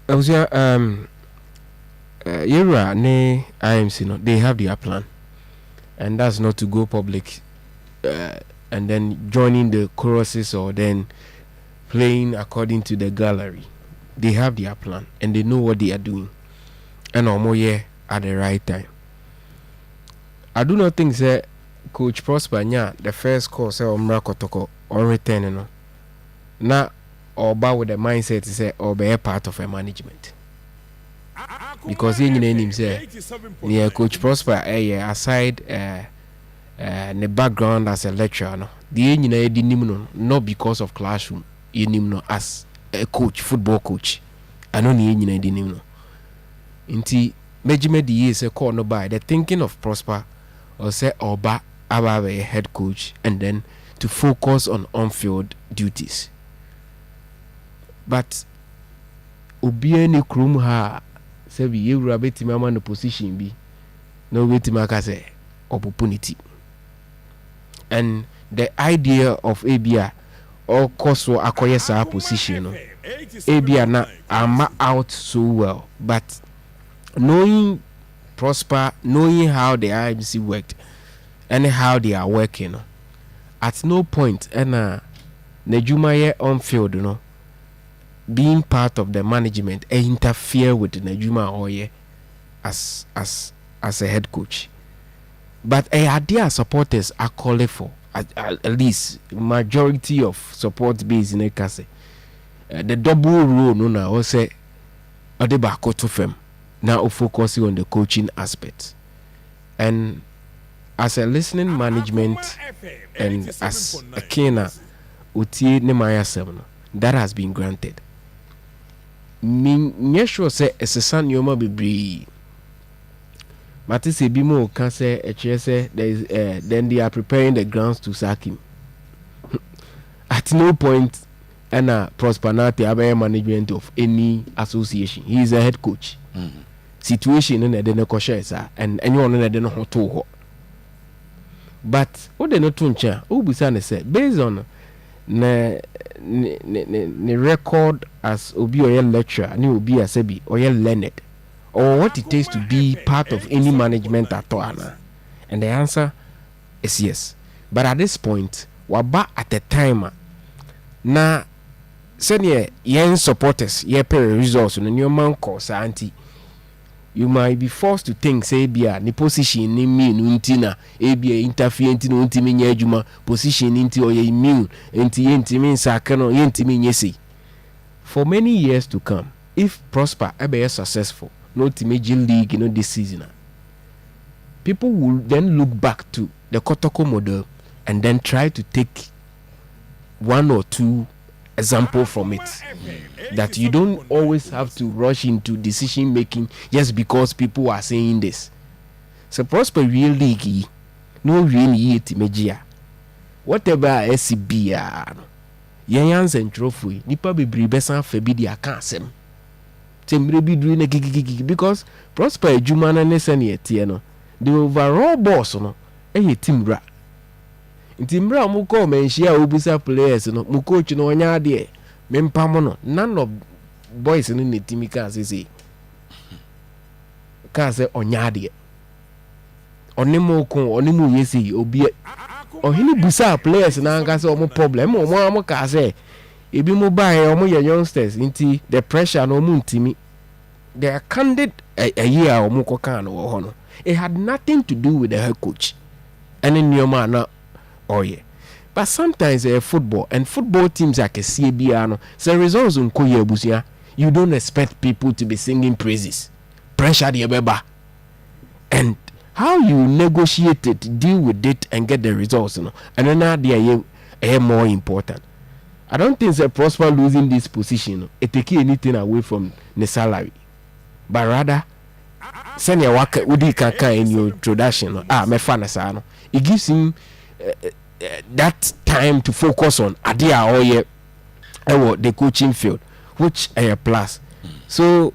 I was Yera ne IMC no, they have their plan, and that's not to go public, and then joining the choruses or then playing according to the gallery. They have their plan and they know what they are doing, and almost at the right time. I do not think that Coach Prosper the first call say Kotoko or return no. Now or with the mindset to say or be a part of a management. Because he name say yeah, Coach Prosper aside the background as a lecturer no. The engineer not because of classroom, no as a coach, football coach. I know the engineer didn't know. Inti Benjamin the say call no by the thinking of Prosper or say Oba about a head coach and then to focus on-field duties. But obi any krum ha say we you rabbit mama no position be no wait maka say opportunity. And the idea of ABA or koso akoye sa position no ABA na ama out so well, but knowing Prosper, knowing how the IMC worked and how they are working, at no point Nejumaye on field, being part of the management interfere with Nejuma Oye as a head coach. But idea supporters are calling for at least majority of support base in Ekase. The double role no or say Odeba Kotofem now focusing on the coaching aspect. And as a listening management and as a kena utie nemaya 7 that has been granted. Sure say esesa nyoma bebre Mati se bimo can say there is then they are preparing the grounds to sack him. At no point prosperity about management of any association. He is a head coach. Situation in the negotiation and anyone in the hotel. But what they not tuncha ubusane say based on ne record as obi or lecturer ni obi asebi or learned or what it takes to be part of any management at all. And the answer is yes. But at this point waba at the time na senior yen supporters ye pay results no new man call Asante. You might be forced to think say bia ni position ni me nuntina bia interfere nti no ntimi nya adwuma position nti o ye immune nti yentimi nsaka no yentimi nyesi. For many years to come, if Prosper be successful no Timiji league this season, people will then look back to the Kotoko model and then try to take one or two example from it, that you don't always have to rush into decision making just because people are saying this. So Prosper real league no really timejia whatever SCB yans and trophy nipa bebre besa fa bi dia ka asem temre bi duru na gigigigi because Prosper adwuma na ne sene etie no the overall boss no timra Ntimra mu ko menhia obusa players no mu coach no onya ade mempam no none of boys no netimi ka say onya ade onimo ko onimo yesi obi ohini busa players na nka say omo problem omo ka say ebi mo buy omo ye youngsters nti the pressure no mu ntimi they are candid a year omo ko kan no ho no it had nothing to do with the head coach and in your man. Oh yeah, but sometimes football and football teams like a CBA, so results on Koye Busia, you don't expect people to be singing praises, pressure the beba, and how you negotiate it, deal with it, and get the results, and then they more important. I don't think that Prosper losing this position, it take anything away from the salary, but rather send your work with kaka in your introduction. Me fan it gives him. That time to focus on idea or the coaching field, which a plus. So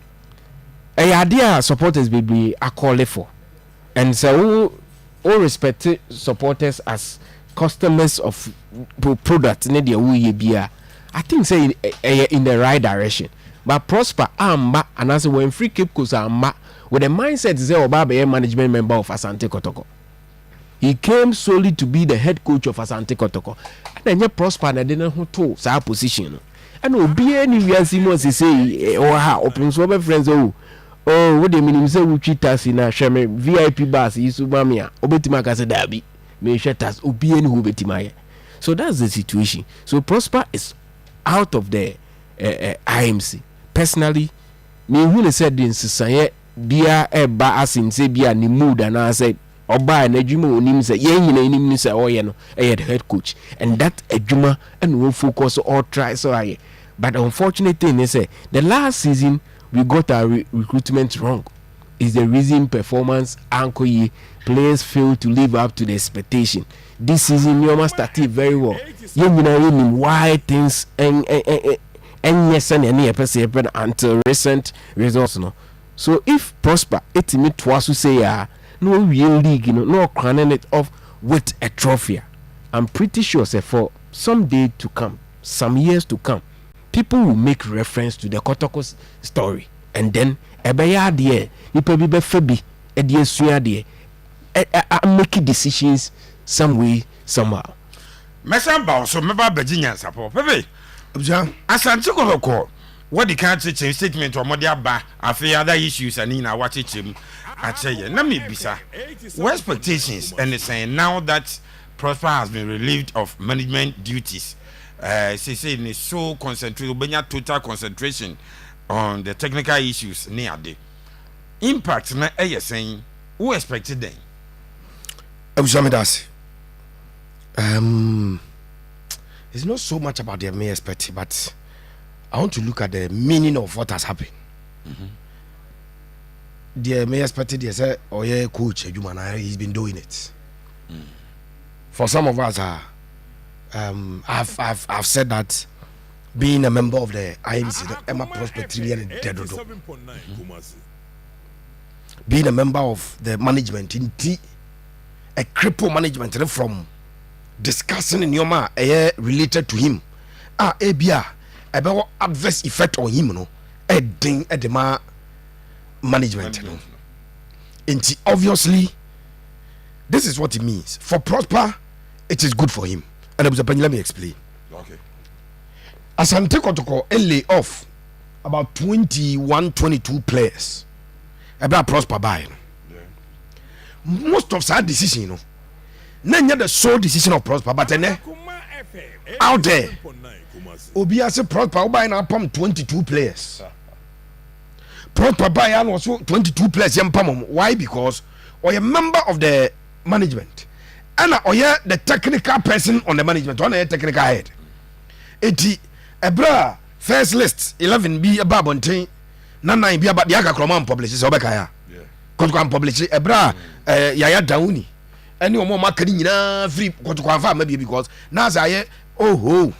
a idea supporters will be a call for, and so all respected supporters as customers of product. I think say in the right direction, but Prosper amba and as when free Cape Coast amba with the mindset is a management member of Asante Kotoko. He came solely to be the head coach of Asante Kotoko. And then Prosper and didn't hold to sa position. And will be any real Simons say or how open so friends what they mean say we treat us in a shame VIP bus Isubamia Obetimaka said Dabi may shut us Obian who betimaya. So that's the situation. So Prosper is out of the IMC. Personally, me who said in society bia eba asin say bia ni mood and I said oba na adwuma onim say yen nyina enim say oye no the head coach and that adwuma and we focus or try so aye. But the unfortunate thing is say the last season we got our recruitment wrong. Is the reason performance anchor players failed to live up to the expectation. This season you must start very well. You know why things and yes and any episode until recent results no. So if Prosper it me twice to say no real league, no crowning it off with a trophy. I'm pretty sure say for some day to come, some years to come, people will make reference to the Kotoko story, and then ebeya de you probably be febi e de sua de make decisions some way somehow. Mesamba so meba Virginia support pepe Asante Kotoko what the country change statement or media ba afi other issues and in our teaching I tell you na me bisa what expectations and saying now that Prosper has been relieved of management duties say in so concentrate benya total concentration on the technical issues near the impact na saying who expected them Abusamidas it's not so much about the may expect, but I want to look at the meaning of what has happened. The may expect they say oh yeah coach he's been doing it. For some of us I've said that being a member of the IMC the Emma Prospect being a member of the management in a cripple management from discussing in Yoma related to him ebia about adverse effect on him no ding at the management no. And obviously this is what it means for Prosper. It is good for him, and let me explain. Okay. Asante Kotoko lay off about 21-22 players about Prosper buying. Most of that decision, you know, not the sole decision of Prosper, but out there, Obiase Prosper buying up 22 players. Prosper buying also 22 players. Why? Because or a member of the management, and or the technical person on the management, on the technical head. Eti ebra first list 11B about bontain, 9B about the Akakroman publishes Obekaya. Kotoko publish ebra Yaya Downy. Any more marketing free Kotoko maybe because now say oh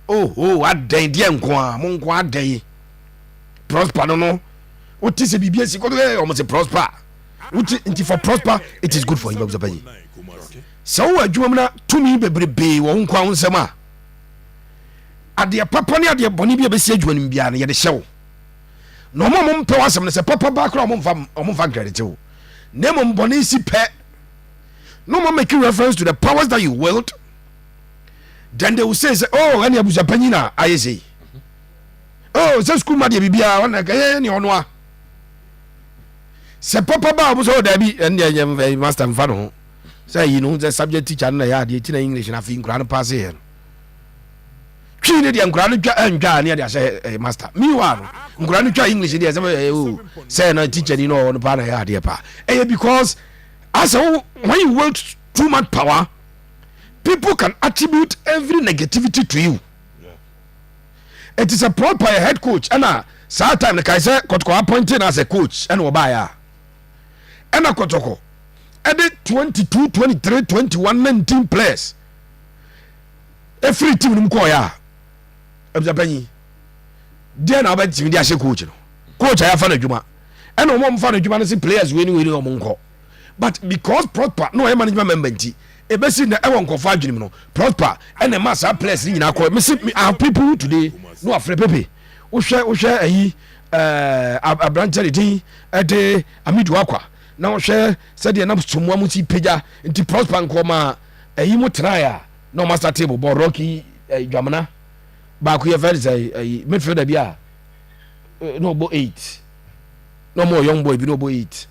what day dear Monkwa day Prosper no what is a BBS almost a Prosper for Prosper it is good for him. So you to me be won kwa sema ade papa ne ade boni bia be sie adwuanim bia ne ye de hyew no mom pe wasem ne se papa ba kra mom fa credit wo ne mom boni si pe no mom make reference to the powers that you wield. Then they will say oh any abuja panyina ayese oh say school ma de bibia wona ka ye ne ono a se papa ba obo so da bi en master mfa no say you know the subject teacher na ya de tina English na fi nkura no pass here twi ne de nkura no twa ntwa ne de say master me wa no nkura no twa English de say na teacher ni no no pa na ya de pa because as when you wield too much power, people can attribute every negativity to you. It is a proper head coach and time like I said Kotoko appointed as a coach and Obaya and a Kotoko added 22 23 21 19 players every team mkoya abzapanyi dia na obet team dia she coach no coach aya fa na djuma and omom fa na djuma no say players we ni omnko but because Prosper no management member nti ebesi na ewon kofa adwenim no Prosper and the master players ni nyina ko me see people today no afre pepe wohwɛ ayi abrantɛ din ɛde amidu akwa na wohwɛ sɛdeɛ na somoa mu si pagya nti prosper nkɔma ayi mu tenae a na ɔma start table bɔ rocky dwamena baako yɛ fɛ sɛ midfielder bi a na ɔbɔ 8 na ɔma young boy bi na ɔbɔ 8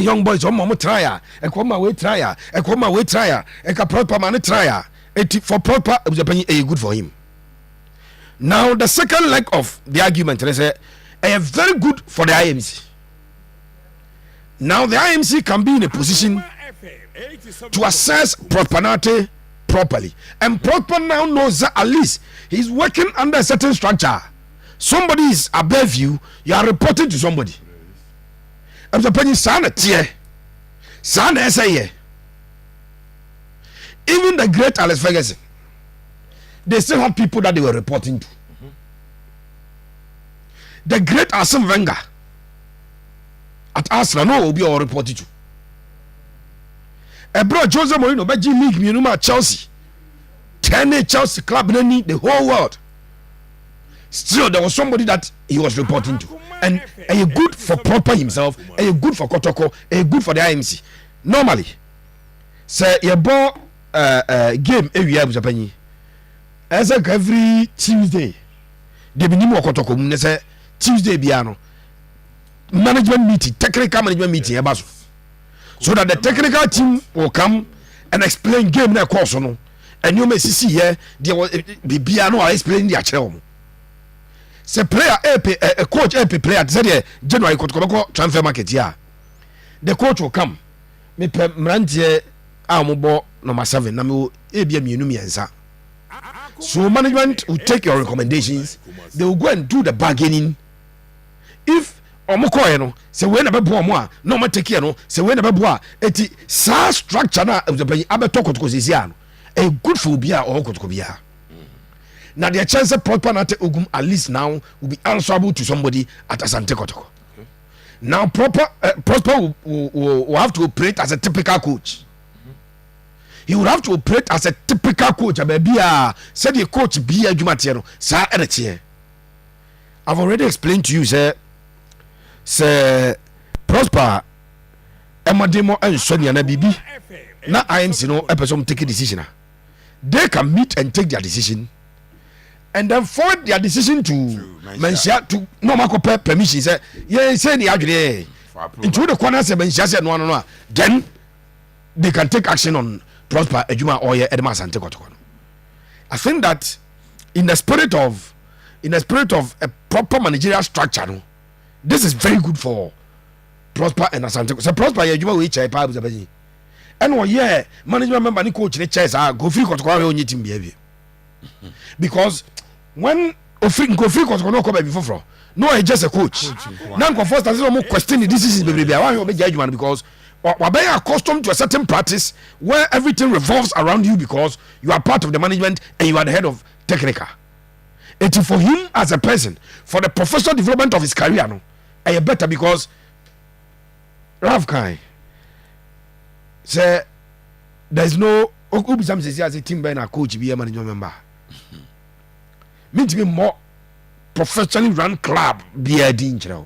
young boys ɔma try a ɛkɔma wei try a ɛkɔma wei try a ɛka prosper ma ne try a eti for prosper abusuapanyin ɛyɛ good for him. Now the second leg of the argument is very good for the IMC. Now the IMC can be in a position to assess prosperity properly, and Prosper now knows that at least he's working under a certain structure. Somebody is above you, you are reporting to somebody. I'm the sana tie, sana say. Even the great Alex Ferguson, they still have people that they were reporting to. The great Arsene Wenger at Arsenal no will be all reported to. Bro Jose Mourinho be league minuma Chelsea 10 Chelsea club the whole world. Still there was somebody that he was reporting to, and a good for Proper himself, a good for Kotoko, a good for the IMC. Normally say your ball game every year Japan as every Tuesday they be more Kotoko mun say Tuesday biano management meeting, technical management meeting about so that the technical team will come and explain game na course no, and you may see here there was the biano are explaining their channel. Say player a coach a player say January Kotoko transfer market here. The coach will come. Me mrantie amobo number 7 na me ebia mienu miensa. So management will take your recommendations. They will go and do the bargaining. If omokoye no se we na bebo omo a no ma take here no se we na bebo a eti sa structure na abeto Kotoko sisia no a good for bia or Kotoko bia. Now the chance Proper not Ogum at least now will be answerable to somebody at Asante Kotoko. Okay. Now Prosper will have to operate as a typical coach. He would have to operate as a typical coach. Said the coach be a Jumatiero, sir, and I've already explained to you, sir, Prosper, Emademo and Sonia Bibi. Now I am no episode take a decision. They can meet and take their decision, and then forward their decision to Mensia to no Marco permission. Say, yeah, say the agree into the corner. Say Mensia said no. Then they can take action on Prosper Ejuma or Edema Asante Kotoko. I think that in the spirit of a proper managerial structure, no, this is very good for Prosper and Asante. So Prosper Ejuma we chai pa buzabaji. And one year management member ni coach ni chairs go free Kotoko we onye team behavior. Because when go free Kotoko no come before no just a coach. Now go first as no question this is baby. I want to be judgment because we're being accustomed to a certain practice where everything revolves around you because you are part of the management and you are the head of technical. It is for him as a person, for the professional development of his career, no, I better because Ralph Kai say there is no Ogum says as a team by a coach be a management member. Means to be more professionally run club be a danger.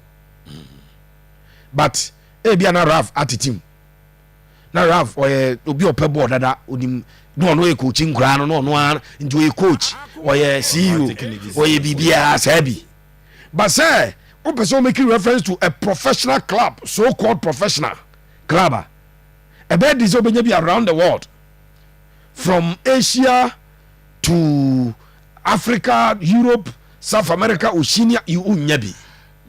But be an Ralph at the team. Now Ralph or be a board that no coaching ground no into a coach or a CEO or a BBS heavy. But say, also making reference to a professional club, so-called professional club. A bed is open around the world, from Asia to Africa, Europe, South America, Oceania, you unyabi.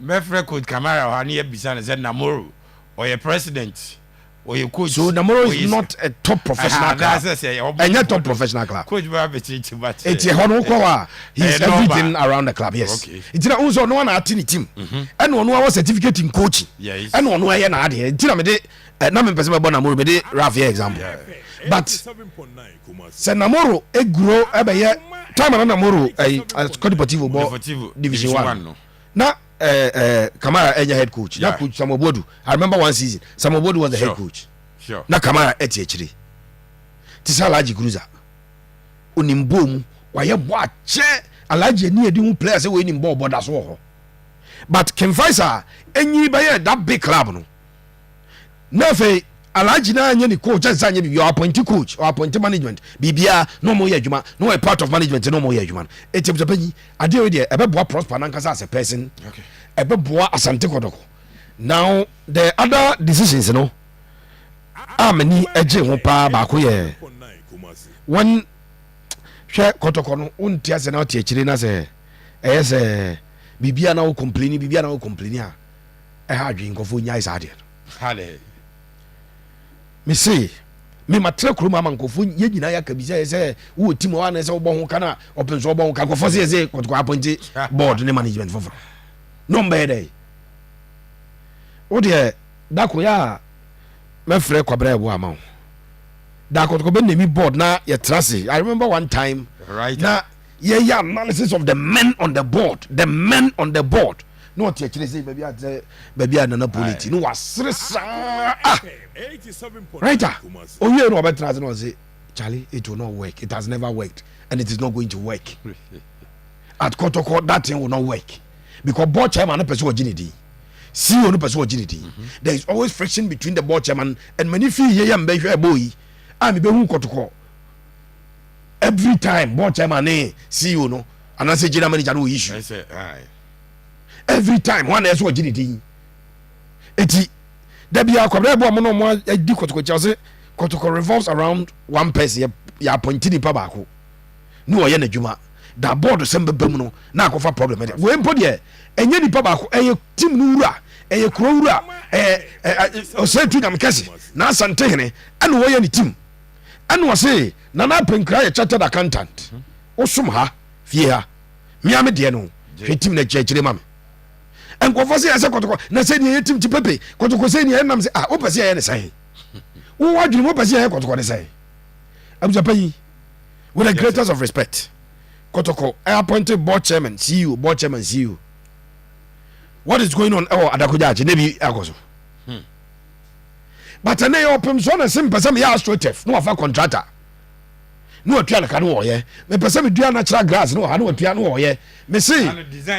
Mefre could Kamara or near Bisan said Namoro or a president. Or you coach. So Namoro is not a top professional club. And not top professional club. Coach but it's a Honokoa. He's everything around the club, yes. Okay. It's also no one at any team. And one was certificate in coaching. Yes. And one way and I did. Tiramede, Naman Pesama Bonamoro, Rafi example. But Senamoro, a grow a time and Namoro, a Cotipotivo Division 1. Now, Kamara as head coach. Now coach Samobodu. I remember one season. Samobodu was the head coach. Sure. Now Kamara HHD. Tisalaji Cruiser. Unimboom. Why you watch alaje ni edi hu players we ni ball border so ho but Ken Faisal enyi baye that big club no na fe alaji na anya ni coach ansa anya bi appoint coach or appoint management bibia no mo ye adwuma no a part of management no mo ye adwuma etim so panyi ade we de ebe boa prosper na nkasa as a person okay ebe boa Asante Kotoko. Now the other decisions no amani eje ho pa ba ko ye one hwe Kotoko no unti ase na otie chire na se ese bibia na wo complain bibia na wo complain a ha adwen nkofo nya isa ade hale me say me matre kuruma man nkofo ye nyina ya kabisa se wo timo wa na se wo bo ho kana open so bo ho ka nkofo se Kotoko appoint board ne management for no mbede o de dako ya me frɛ kwabra ebo ama da Kotoko be nemi board na ye trase. I remember one time right na ye analysis of the men on the board no tie kire say baby a nana politi no wasre sa right o ye no obetrase no say Charlie, it will not work, it has never worked and it is not going to work at Kotoko. That thing will not work because board chairman no person originity CEO no person originity there is always friction between the board chairman and many feel ye am be hwe boy am be hu Kotoko every time board chairman CEO no and I say general manager no issue every time one else originity eti there be a kwabra bo mo no di Kotoko chase Kotoko revolves around one person ya appointed ni pa ba ko ni wo ye na dwuma da board sembe bam no na akofa problem e we mpo de enye ni pa ba ko eye team no wura eye kro wura o say tu nyam kase na Asante hene ene wo ye ni team ene wo say na na penkra ye chartered accountant osum ha fie ha miame de no hwe team na chechire mame enkofo say ase Kotoko na say ni ye team ti pepe Kotoko say ni ye nam say o pese ye ne say wo wadwene mo pese ye Kotoko ne say abuja payi with the greatest of respect Kotoko appointed board chairman CEO what is going on adakoja nebi akoso but na yo pem so na sim pese me ya astroturf no afa contractor no atua na kanu oye me pese me dua natural grass no ha no atua no oye me see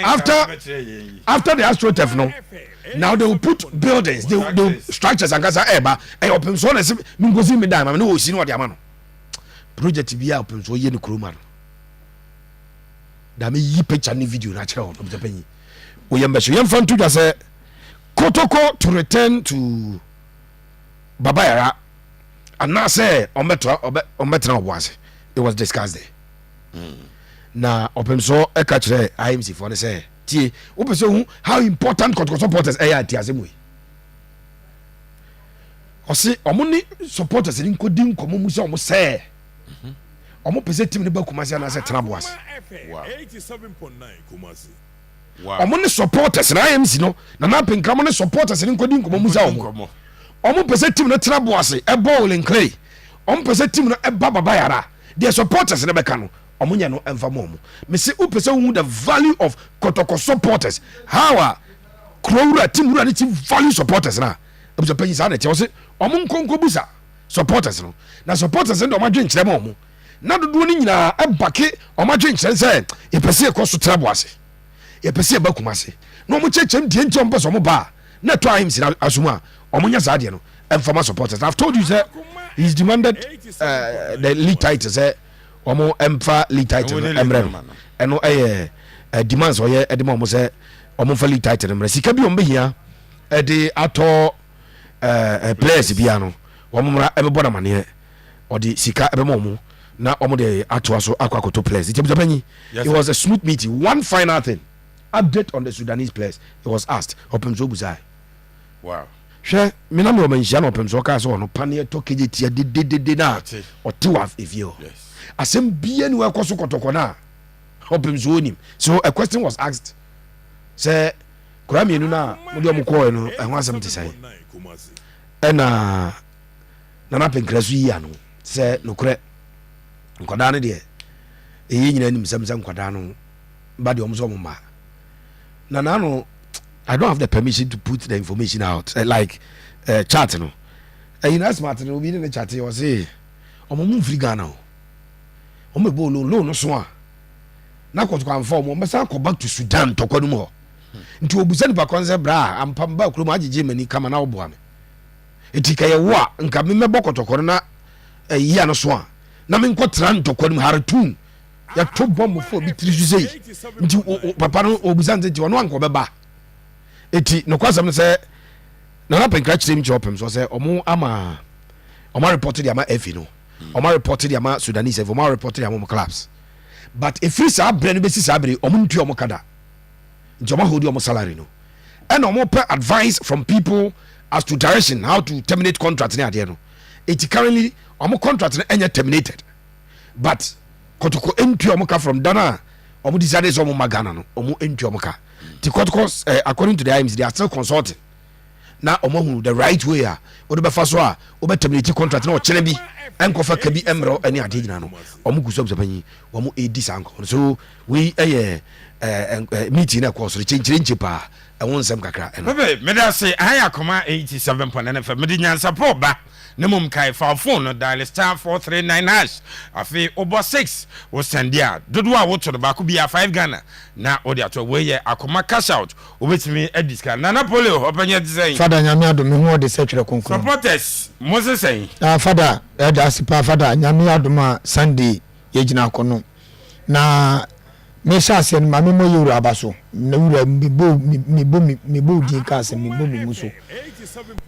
after the astroturf no now they will put buildings they will structures and kasa eba open so na sim me ngozi me dan ma no osi no de ama no project bi a open so ye ne kroma no da me yi picture ni video na kire on no panyi o yembe so yem fan to just say Kotoko to return to Baba Yara and now say ometra obuase it was discussed there na open so e ka kire IMC for the say tie o pe so how important Kotoko supporters e ya tie asem o se omuni supporters ni nkodi nkomo mu se omo say omo pese team ne ba Kumasi na say Traboas 87.9 Kumasi omo ne supporters na IMC no na penkram ne supporters ni nkodi nkomo mu say omo pese team ne Traboas e ball in clay omo pese team no e Baba Yara the supporters ne be ka no omo nya no emfa mo me say o pese hu the value of Kotoko supporters how a crowd team ru team value supporters na omo pese sa na tie o say omo nkonko busa supporters no na supporters ndo omo dwen kire mo na dodo ni nyina e bake omo dwen kire say e pese e koso Traboas e pese e ba Kumasi no omo chechem die nti omo pese omo ba na to IMC na asuma omo nya sa de no emfa supporters. I've told you say he's demanded the league title say omo emfa league title emre eno demands oye edema omo say omo fa league title emre sika bi omo behia de ato players bia no omo mra ebebo na mane odi sika ebemo omo na omo de ato aso akwakoto players it was a smooth meeting. One final thing, update on the Sudanese players. It was asked Otumfour buzai wow hwe mina me o menhia no Otumfour ka so no pane to kejetia de na otewa evio asem bia ni we koso Kotoko na Otumfour nim. So a question was asked say kura mienu na mo de omko no ehun asem te sai na penkrasu yi ano say no kure nkoda no de eyi nyina nim samsam nkoda no ba de omso mo ma na no I don't have the permission to put the information out like chat no you know smart no we didn't chat you say omo mu free Ghana o omo bo lo no so a na Kotoko amfa mo mbesa ko back to Sudan tokwa no mo nti obusa nipa konse bra ampam ba kuro ma agege mani kama na oboa me enti ka ye wo a nka me mebo Kotoko na yi ano so a na me nko tran tokwa no haratun ya to bomb fo bi tiri nti papa no obusa nti wono anko beba enti no kwasam se na na penkra chire mi chopem so se omo ama report di ama FA no omo report di ama Sudanese omo report di ama clubs but if free sa brand be si sa bre omo ntu omo kada nti omo hold omo salary no and omo per advice from people as to direction how to terminate contract na ade no it currently omo contract na enya terminated but Kotoko ntu omo ka from Dana omo decided so omo magana no omo ntu omo ka ti Kotoko according to the IMC they are still consulting na omo hu the right way a o be fa so a o be terminate contract na o chene bi enkofa ka bi emro ani ade nyina no omo guso panyi omo edi sanko so we meeting na course chenche pa won sem kakra bebe me da say aya koma 87.9 FM me di nyansa po ba ne mum kai fa phone no dial *439# afi obo 6 wo send dia dodo a wo to ba ko bia 5 Ghana na o dia to we ye akoma cash out obetimi ediska na Napoli opanye design fada nyame ado me ho de setwere konkon supporters Moses say fada da sipa fada nyame ado ma Sunday ye gina akono na me shase ma me mo yuru abaso na wura mi bo di ka se mi bo mi muso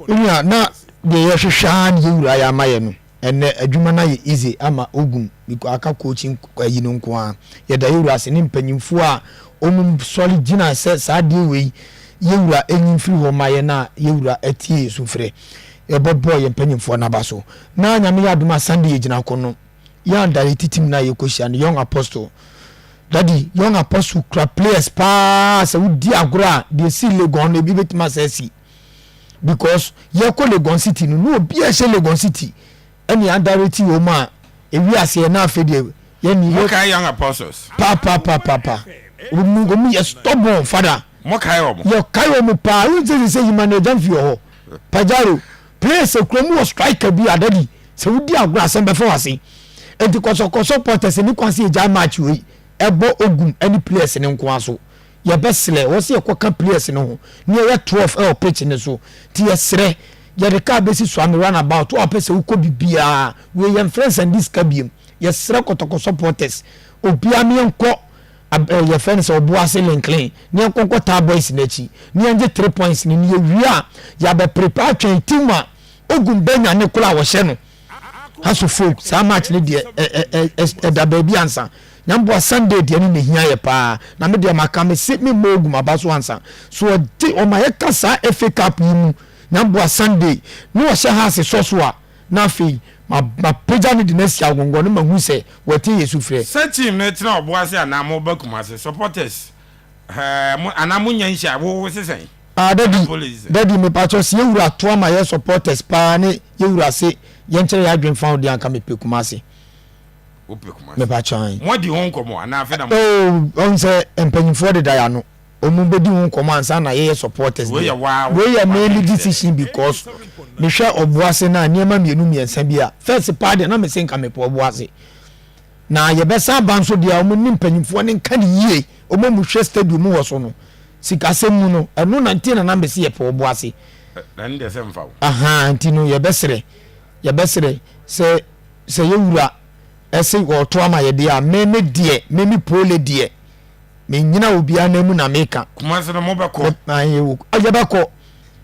nya na de ye hwehwan yura ya maye no ene adwuma na ye easy ama Ogum biko aka coaching yi no nko a ye da yura se ne mpanyimfo a omum solid gina se sa de we yura enyimfiri ho maye na yura atie so frɛ e bobo ye mpanyimfo na baso na nyame ya aduma Sunday ye gina kono ya ndare titim na ye kohia no young apostle daddy young apostle club players pa se wudi agora de si Legon e bi betima se because ye ko Legon City no obi a she Legon City any underrated wo ma ewi ase na afede ye ni okay young apostles pa omu ye stubborn father mo kai omo yo kai omo pa who say you manage am fi ho pajaro players ekromu striker bi adadi se wudi agora asem be for ase enti koso supporters ni kwanse e ja match we ebo Ogum any players ne nko aso ye besle wo se ekoka players ne ho ne ye 12 pitch ne so ti ye sre ye de ka besi so am run about o pese wo ko bibia we ye friends and this kabiem ye sre Kotoko supporters obia me nko ye friends obo ase linklen ne nko ta boys na chi ne nje 3 points ne ye wia ya be prepare twen team a Ogum benya ne kula wo hye no haso folk sa match ne de da baby ansa nyambo Sunday de ni hia ye pa na me de maka me se me Ogum abaso ansa so de o ma ye kasa FA Cup yi mu nyambo Sunday no wo hye ha se so a na fi ma peja ni de nesi agongo no ma hu se wati Yesu frɛ se team ne tena obo ase ana mo ba kumase supporters ana mo nyanhia wo se sen daddy me pacho se yewura to ama ye supporters pa ne yewura se ye nkyere ya adwen found de anka me pekumase me bachan mo di hon komo ana afa na on se empanyimfo de daya no omu bedi hon komo ansa na ye supporters we ya mainly decision because me hwe oboase na niema mienu miensa bia first party na me senka me po oboase na ye besa banso dia omu ni empanyimfo ne nka yie omu mu hwe stadium wo so no sikasem mu no eno na ntina na me se ye po oboase na ndi se mfa aha ntino ye besere se yewura ese go to ama ye dia me die me pole die me nyina obi anamu na meka kumase no mo beko ayewo ayebeko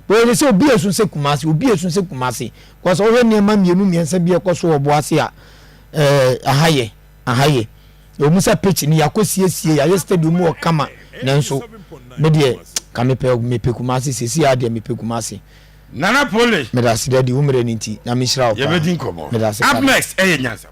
we se obi esun se kumase kwa so we niam mienu miensa bi ekoso oboase a ahaye o musa pitch ni yakosiesie ya stadium o kama nanso me die ka me pe kumase sesi ade me pe kumase nana pole me da sidadi umre ninti na me shira o ye be din komo up next nyansa